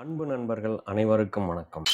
அன்பு நண்பர்கள் அனைவருக்கும் வணக்கம்.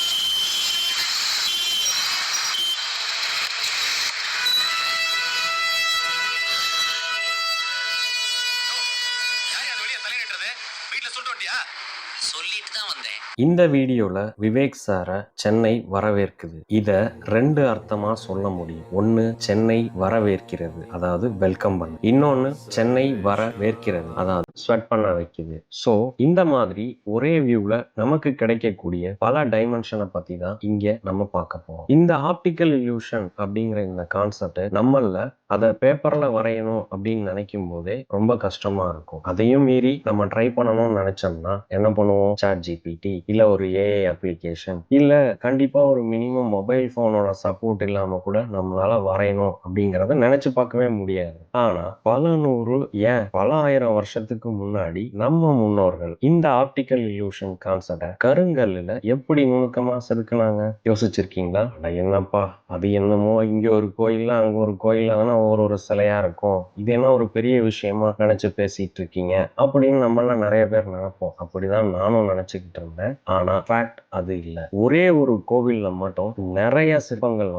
இந்த வீடியோல விவேக் சார சென்னை வரவேற்குது. இத ரெண்டு அர்த்தமா சொல்ல முடியும். ஒன்னு சென்னை வரவேற்கிறது, அதாவது வெல்கம் பண்ண. இன்னொன்னு சென்னை வரவேற்கிறது, அதாவது ஸ்வெட் பண்ண வைக்குது. சோ இந்த மாதிரி ஒரே வியூல நமக்கு கிடைக்கக்கூடிய பல டைமென்ஷனை பத்தி தான் இங்க நம்ம பார்க்க போறோம். இந்த ஆப்டிக்கல் இல்யூஷன் அப்படிங்கிற இந்த கான்செப்ட் நம்மள அதை பேப்பர்ல வரையணும் அப்படின்னு நினைக்கும் போதே ரொம்ப கஷ்டமா இருக்கும். அதையும் மீறி நம்ம ட்ரை பண்ணணும்னு நினைச்சோம்னா என்ன பண்ணுவோம்? ChatGPT இல்ல ஒரு AI அப்ளிகேஷன் இல்ல கண்டிப்பா ஒரு மினிமம் மொபைல் போனோட சப்போர்ட் இல்லாம கூட நம்மளால வரையணும் அப்படிங்கறத நினைச்சு பார்க்கவே முடியாது. ஆனா பல நூறு ஏன் பல ஆயிரம் வருஷத்துக்கு முன்னாடி நம்ம முன்னோர்கள் இந்த ஆப்டிக்கல் இல்யூஷன் கான்செப்ட கருங்கல்லுல எப்படி நுணுக்கமா செதுக்குனாங்க யோசிச்சிருக்கீங்களா? என்னப்பா அது என்னமோ இங்க ஒரு கோயில்ல அங்க ஒரு கோயில்ல தானே ஒரு சிலையா இருக்கும், இது என்ன ஒரு பெரிய விஷயமா நினைச்சு பேசிட்டு இருக்கீங்க அப்படின்னு நம்மள நிறைய பேர் நினைப்போம். அப்படிதான் நானும் நினைச்சுக்கிட்டு இருந்தேன். ஆனா ஃபேக்ட் அது இல்ல. ஒரே ஒரு கோவில்ல மட்டும் நிறைய சிற்பங்கள்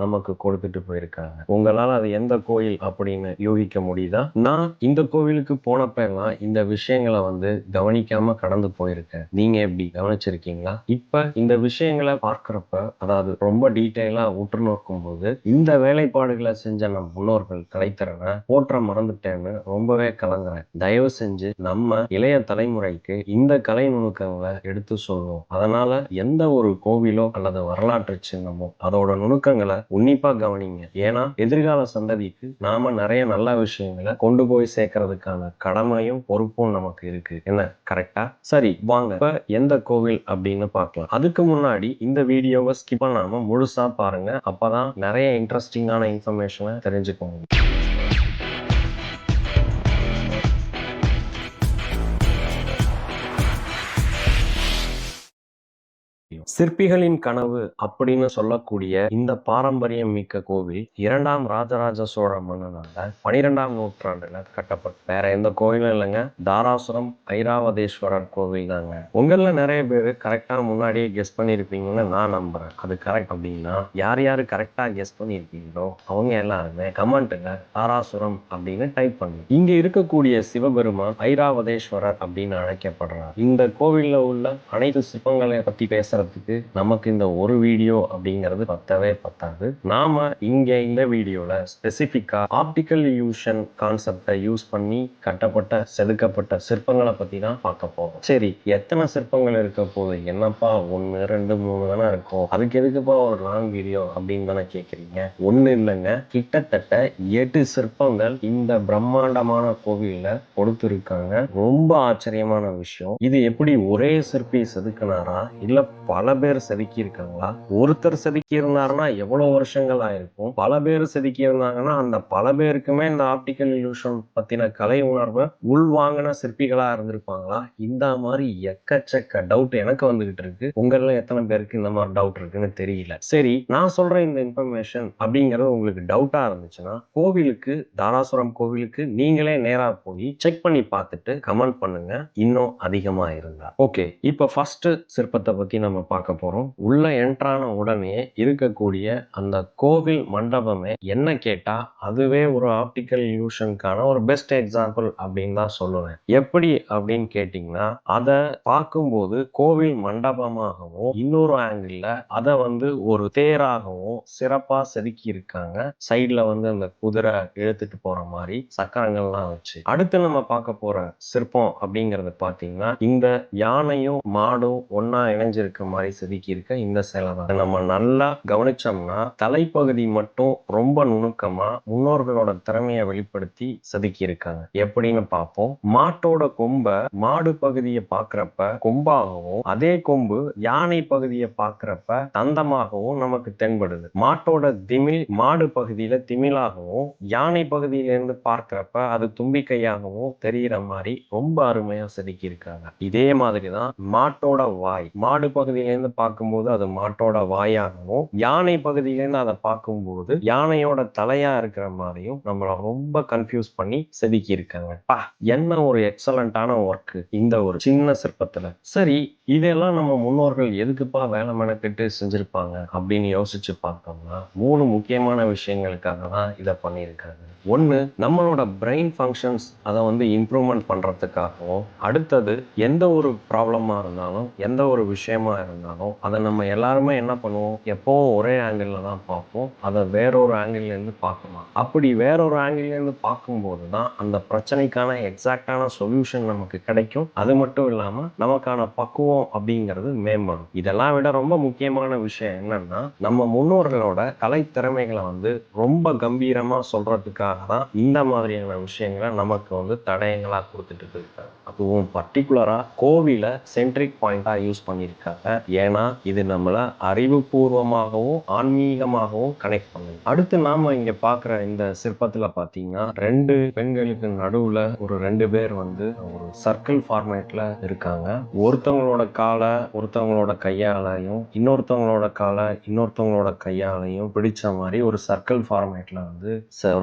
நமக்கு கொடுத்துட்டு போயிருக்காங்க. உங்களால அது எந்த கோயில் அப்படின்னு யூகிக்க முடியுதா? நான் இந்த கோவிலுக்கு போனப்ப எல்லாம் இந்த விஷயங்களை கவனிக்காம கடந்து போயிருக்கேன். நீங்க எப்படி கவனிச்சிருக்கீங்களா? இப்ப இந்த விஷயங்களை பார்க்கிறப்ப, அதாவது ரொம்ப டீட்டெயிலா உற்று நோக்கும் போது இந்த வேலைப்பாடுகளை செஞ்ச நம் முன்னோர்கள் கலைத்திறனை போற்ற மறந்துட்டேன்னு ரொம்பவே கலங்குறேன். தயவு செஞ்சு நம்ம இளைய தலைமுறைக்கு இந்த கலை நுணுக்கங்களை எடுத்து சொல்லுவோம். அதனால எந்த ஒரு கோவிலோ அல்லது வரலாற்று சின்னமோ அதோட நுணுக்கங்களை உன்னிப்பா கவனிங்க. ஏன்னா எதிர்கால சந்ததிக்கு நாம நிறைய நல்ல விஷயங்களை கொண்டு போய் சேர்க்கறதுக்கான கடமையும் பொறுப்பும் நமக்கு இருக்கு. என்ன கரெக்டா? சரி வாங்க இப்ப எந்த கோவில் அப்படின்னு பார்க்கலாம். அதுக்கு முன்னாடி இந்த வீடியோவை ஸ்கிப் பண்ணாம முழுசா பாருங்க. அப்பதான் நிறைய இன்ட்ரெஸ்டிங்கான இன்ஃபர்மேஷனை தெரிஞ்சுக்கோங்க. சிற்பிகளின் கனவு அப்படின்னு சொல்லக்கூடிய இந்த பாரம்பரியம் மிக்க கோவில் 2ஆம் ராஜராஜ சோழ மன்னனால 12ஆம் நூற்றாண்டுல கட்டப்பட்ட வேற எந்த கோவிலும் இல்லைங்க, தாராசுரம் ஐராவதேஸ்வரர் கோவில் தாங்க. உங்கள நிறைய பேர் கரெக்டா முன்னாடியே கெஸ் பண்ணிருப்பீங்கன்னு நான் நம்புறேன். அது கரெக்ட் அப்படின்னா யார் யாரு கரெக்டா கெஸ் பண்ணிருக்கீங்களோ அவங்க எல்லாருமே கமெண்ட்ல தாராசுரம் அப்படின்னு டைப் பண்ணுங்க. இங்க இருக்கக்கூடிய சிவபெருமான் ஐராவதேஸ்வரர் அப்படின்னு அழைக்கப்படுறார். இந்த கோவில்ல உள்ள அனைத்து சிற்பங்களை பத்தி பேசுறதுக்கு நமக்கு இந்த ஒரு வீடியோ அப்படிங்கிறது பத்தவே பத்தாது. நாம இங்க இந்த வீடியோல ஸ்பெசிபிக்கா ஆப்டிக்கல் இல்யூஷன் கான்செப்டை யூஸ் பண்ணி கட்டப்பட்ட செதுக்கப்பட்ட சிற்பங்களை பத்தி தான் பார்க்க போறோம். சரி, எத்தனை சிற்பங்கள் இருக்க போகுது? என்னப்பா 1 2 3 தானே இருக்கும், அதுக்கு எதுக்குப்பா ஒரு லாங் வீடியோ அப்படின்னு தானே கேக்குறீங்க. ஒண்ணு இல்லைங்க, கிட்டத்தட்ட 8 சிற்பங்கள் இந்த பிரம்மாண்டமான கோவில்ல கொடுத்திருக்காங்க. ரொம்ப ஆச்சரியமான விஷயம், இது எப்படி ஒரே சிற்பி செதுக்கினாரா இல்ல பல பேர் செதுக்கி இருக்காங்களா? ஒருத்தர் செதுக்கி இருந்தாருன்னா எவ்வளவு வருஷங்கள் ஆயிருக்கும். பல பேர் செதுக்கி இருந்தாங்கன்னா அந்த பல பேருக்குமே இந்த ஆப்டிக்கல் இல்யூஷன் பத்தின கலை உணர்வை உள்வாங்கின சிற்பிகளா இருந்திருப்பாங்களா? இந்த மாதிரி எக்கச்சக்க டவுட் எனக்கு வந்துகிட்டு இருக்கு. உங்கள எத்தனை பேருக்கு இந்த மாதிரி டவுட் இருக்குன்னு தெரியல. சரி, நான் சொல்ற இந்த இன்ஃபர்மேஷன் அப்படிங்கிறது உங்களுக்கு டவுட்டா இருந்துச்சுன்னா கோவிலுக்கு, தாராசுரம் கோவிலுக்கு நீங்களே நேரா போய் செக் பண்ணி பார்த்துட்டு கமெண்ட் பண்ணுங்க, இன்னும் அதிகமா இருந்தா. ஓகே, இப்ப ஃபர்ஸ்ட் சிற்பத்தை பத்தி நம்ம பார்க்க போறோம். உள்ள என்ட்ரான உடனே இருக்கக்கூடிய அந்த கோவில் மண்டபமே என்ன கேட்டா அதுவே ஒரு ஆப்டிக்கல் இல்யூஷனுக்கான ஒரு பெஸ்ட் எக்ஸாம்பிள் அப்படின்னு தான் சொல்லுவேன். எப்படி அப்படின்னு கேட்டீங்கன்னா, அதை பார்க்கும்போது கோவில் மண்டபமாகவும் இன்னொரு ஆங்கிள் அதை ஒரு தேராகவும் சிறப்பா செதுக்கி இருக்காங்க. சைட்ல அந்த குதிரை இழுத்துட்டு போற மாதிரி சக்கரங்கள்லாம் வச்சு. அடுத்து நம்ம பார்க்க போற சிற்பம் அப்படிங்கறது பாத்தீங்கன்னா, இந்த யானையும் மாடும் ஒன்னா இணைஞ்சிருக்க மாதிரி செதுக்கி இருக்க இந்த சிலை தான். நம்ம நல்லா கவனிச்சோம்னா தலைப்பகுதி மட்டும் ரொம்ப நுணுக்கமா முன்னோர்களோட திறமையை வெளிப்படுத்தி செதுக்கி இருக்காங்க. எப்படின்னு பார்ப்போம். மாட்டோட கொம்ப மாடு பகுதியை பார்க்கிறப்ப கொம்பாகவும், அதே கொம்பு யானை பகுதியை பார்க்கிறப்ப தந்தமாகவும் நமக்கு தென்படுது. மாட்டோட திமில் மாடு பகுதியில திமிலாகவும், யானை பகுதியில இருந்து பார்க்கிறப்ப அது தும்பிக்கையாகவும் தெரிகிற மாதிரி ரொம்ப அருமையா செதுக்கி இருக்காங்க. இதே மாதிரிதான் மாட்டோட வாய் மாடு பகுதியில பகுதியிலேருந்து பார்க்கும்போது அது மாட்டோட வாயாகவும், யானை பகுதியிலேருந்து அதை பார்க்கும்போது யானையோட தலையா இருக்கிற மாதிரியும் நம்மள ரொம்ப கன்ஃபியூஸ் பண்ணி செதுக்கி இருக்காங்க. என்ன ஒரு எக்ஸலண்டான ஒர்க் இந்த ஒரு சின்ன சிற்பத்துல. சரி, இதெல்லாம் நம்ம முன்னோர்கள் எதுக்குப்பா வேலை மெனக்கிட்டு செஞ்சிருப்பாங்க அப்படின்னு யோசிச்சு பார்த்தோம்னா 3 முக்கியமான விஷயங்களுக்காக தான் இதை பண்ணியிருக்காங்க. ஒன்று, நம்மளோட பிரெயின் ஃபங்க்ஷன்ஸ் அதை வந்து இம்ப்ரூவ்மெண்ட் பண்ணுறதுக்காகவும், அடுத்தது எந்த ஒரு ப்ராப்ளமாக இருந்தாலும் எந்த ஒரு விஷயமா இருந்தாலும் அதை நம்ம எல்லாருமே என்ன பண்ணுவோம், எப்போவும் ஒரே ஆங்கிளில் தான் பார்ப்போம். அதை வேறொரு ஆங்கிள்லேருந்து பார்க்கலாம். அப்படி வேறொரு ஆங்கிள்லேருந்து பார்க்கும்போது தான் அந்த பிரச்சனைக்கான எக்ஸாக்டான சொல்யூஷன் நமக்கு கிடைக்கும். அது மட்டும் இல்லாமல் நமக்கான பக்குவம் அப்படிங்கிறது மேம்படும். இதெல்லாம் விட ரொம்ப முக்கியமான விஷயம் என்னன்னா, நம்ம முன்னோர்களோட கலை திறமைகளை வந்து ரொம்ப கம்பீரமாக சொல்றதுக்காக தான் இந்த மாதிரியான விஷயங்களை நமக்கு வந்து தடயங்களா கொடுத்துட்டு இருக்காங்க. அதுவும் பர்டிகுலரா கோவில சென்ட்ரிக் பாயிண்டா யூஸ் பண்ணியிருக்காங்க. ஏன்னா இது நம்மள அறிவுபூர்வமாகவும் ஆன்மீகமாகவும் கனெக்ட் பண்ணுது. அடுத்து நாம இங்க பாக்குற இந்த சிற்பத்துல பாத்தீங்கன்னா 2 பெண்களுக்கு நடுவுல ஒரு 2 பேர் வந்து ஒரு சர்க்கிள் ஃபார்மேட்ல இருக்காங்க. ஒருத்தவங்களோட காலை ஒருத்தவங்களோட கையாலையும் இன்னொருத்தவங்களோட காலை இன்னொருத்தவங்களோட கையாலையும் பிடிச்ச மாதிரி ஒரு சர்க்கிள் ஃபார்மேட்ல வந்து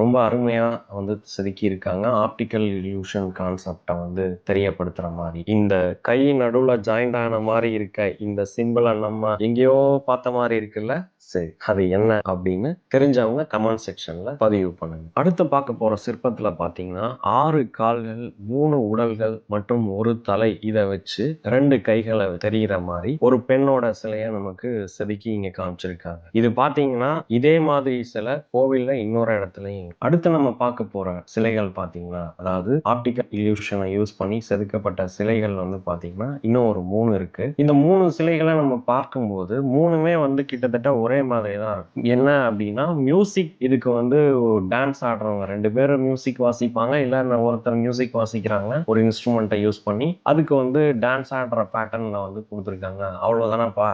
ரொம்ப அருமையா வந்து செதுக்கி இருக்காங்க. ஆப்டிக்கல் இல்யூஷன் கான்செப்டை வந்து தெரியப்படுத்துற மாதிரி இந்த கை நடுவுல ஜாயிண்ட் ஆன மாதிரி இருக்க இந்த சிம்பிளை நம்ம எங்கேயோ பார்த்த மாதிரி இருக்குல்ல. சரி, அது என்ன அப்படின்னு தெரிஞ்சவங்க கமெண்ட் செக்ஷன்ல பதிவு பண்ணுங்க. அடுத்து பார்க்க போற சிற்பத்துல பாத்தீங்கன்னா 6 கால்கள் 3 உடல்கள் மற்றும் ஒரு தலை இதை வச்சு 2 கைகளை தெரிகிற மாதிரி ஒரு பெண்ணோட சிலையை நமக்கு செதுக்கி இங்க காமிச்சிருக்காங்க. இது பாத்தீங்கன்னா இதே மாதிரி சிலை கோவில்ல இன்னொரு இடத்துலயும். அடுத்து நம்ம பார்க்க போற சிலைகள் பாத்தீங்கன்னா, அதாவது ஆப்டிக்கல் இல்யூஷனை யூஸ் பண்ணி செதுக்கப்பட்ட சிலைகள் வந்து பாத்தீங்கன்னா இன்னும் ஒரு 3 இருக்கு. இந்த 3 சிலைகளை நம்ம பார்க்கும்போது 3மே வந்து கிட்டத்தட்ட ஒரே மாதிரி தான் இருக்கும். என்ன அப்படின்னா மியூசிக், இதுக்கு வந்து டான்ஸ் ஆடுறவங்க 2 பேரும் மியூசிக் வாசிப்பாங்க, இல்ல ஒருத்தர் மியூசிக் வாசிக்கிறாங்க ஒரு இன்ஸ்ட்ருமெண்ட்டை யூஸ் பண்ணி, அதுக்கு வந்து டான்ஸ் ஆடுற பேட்டர்ன்ல வந்து கொடுத்துருக்காங்க. அவ்வளவுதானப்பா,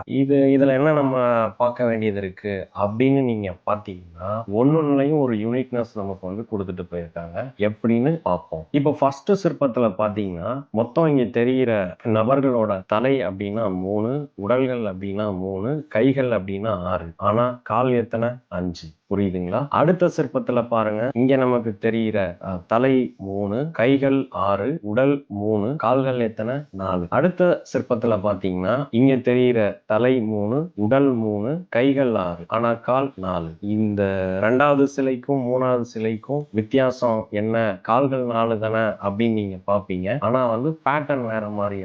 இதுல என்ன நம்ம பார்க்க வேண்டியது இருக்கு அப்படின்னு நீங்க பாத்தீங்கன்னா ஒன்னொன்னுலயும் ஒரு யூனிக்னஸ் நமக்கு வந்து கொடுத்துட்டு போயிருக்காங்க. எப்படின்னு பார்ப்போம். இப்போ ஃபர்ஸ்ட் சிற்பத்துல பாத்தீங்கன்னா மொத்தம் இங்க தெரிகிற நபர்களோட தலை அப்படின்னா 3, உடல்கள் அப்படின்னா 3, கைகள் அப்படின்னா 6. ஆனா கால் எத்தனை? 5. புரியுதுங்களா? அடுத்த சிற்பத்துல பாருங்க, இங்க நமக்கு தெரிகிற தலை 3, கைகள் 6, உடல் 3, கால்கள் எத்தனை? 4. அடுத்த சிற்பத்துல பாத்தீங்கன்னா இங்க தெரிகிற தலை 3, உடல் 3, கைகள் 6, ஆனா கால் 4. இந்த 2வது சிலைக்கும் 3வது சிலைக்கும் வித்தியாசம் என்ன? கால்கள் 4 தானே அப்படின்னு நீங்க பாப்பீங்க. ஆனா வந்து பேட்டர்ன் வேற மாதிரி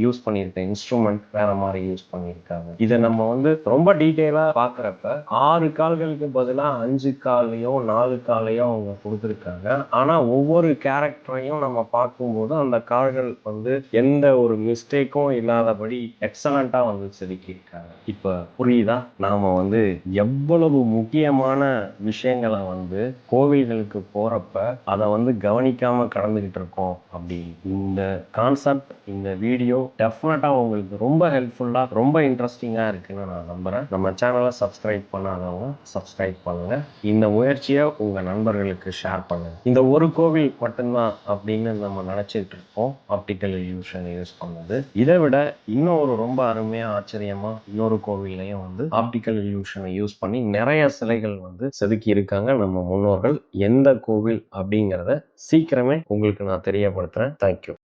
யூஸ் பண்ணியிருக்க இன்ஸ்ட்ருமெண்ட் வேற மாதிரி யூஸ் பண்ணியிருக்காங்க. இதை நம்ம வந்து ரொம்ப டீட்டெயிலா பாக்குறப்ப 6 கால்களுக்கு பதிலா 5 காலையோ 4 காலையோ அவங்க கொடுத்துருக்காங்க. ஆனா ஒவ்வொரு கேரக்டரையும் நம்ம பார்க்கும்போது அந்த கால்கள் வந்து எந்த ஒரு மிஸ்டேக்கும் இல்லாதபடி எக்ஸலண்டா வந்து செதுக்கியிருக்காங்க. இப்ப புரியுதா நாம வந்து எவ்வளவு முக்கியமான விஷயங்களை வந்து கோவில்களுக்கு போறப்ப அதை வந்து கவனிக்காம கடந்துகிட்டு இருக்கோம் அப்படி. இந்த கான்செப்ட், இந்த வீடியோ டெஃபினட்டா உங்களுக்கு ரொம்ப ஹெல்ப்ஃபுல்லா ரொம்ப இன்ட்ரெஸ்டிங்கா இருக்குன்னு நான் நம்புறேன். நம்ம சேனலை சப்ஸ்கிரைப் பண்ணாதவங்க சப்ஸ்கிரைப் பண்ணுங்க. இந்த முயற்சியை உங்க நண்பர்களுக்கு ஷேர் பண்ணுங்க. இந்த ஒரு கோவில் மட்டும்தான் அப்படின்னு நம்ம நினைச்சிட்டு இருக்கோம் ஆப்டிக்கல் இல்யூஷன் யூஸ் பண்ணது. இதை விட இன்னும் ஒரு ரொம்ப அருமையா ஆச்சரியமா இன்னொரு கோவிலையும் வந்து ஆப்டிக்கல் இல்யூஷனை யூஸ் பண்ணி நிறைய சிலைகள் வந்து செதுக்கி இருக்காங்க நம்ம முன்னோர்கள். எந்த கோவில் அப்படிங்கிறத சீக்கிரமே உங்களுக்கு நான் தெரியப்படுத்துறேன். தேங்க்யூ.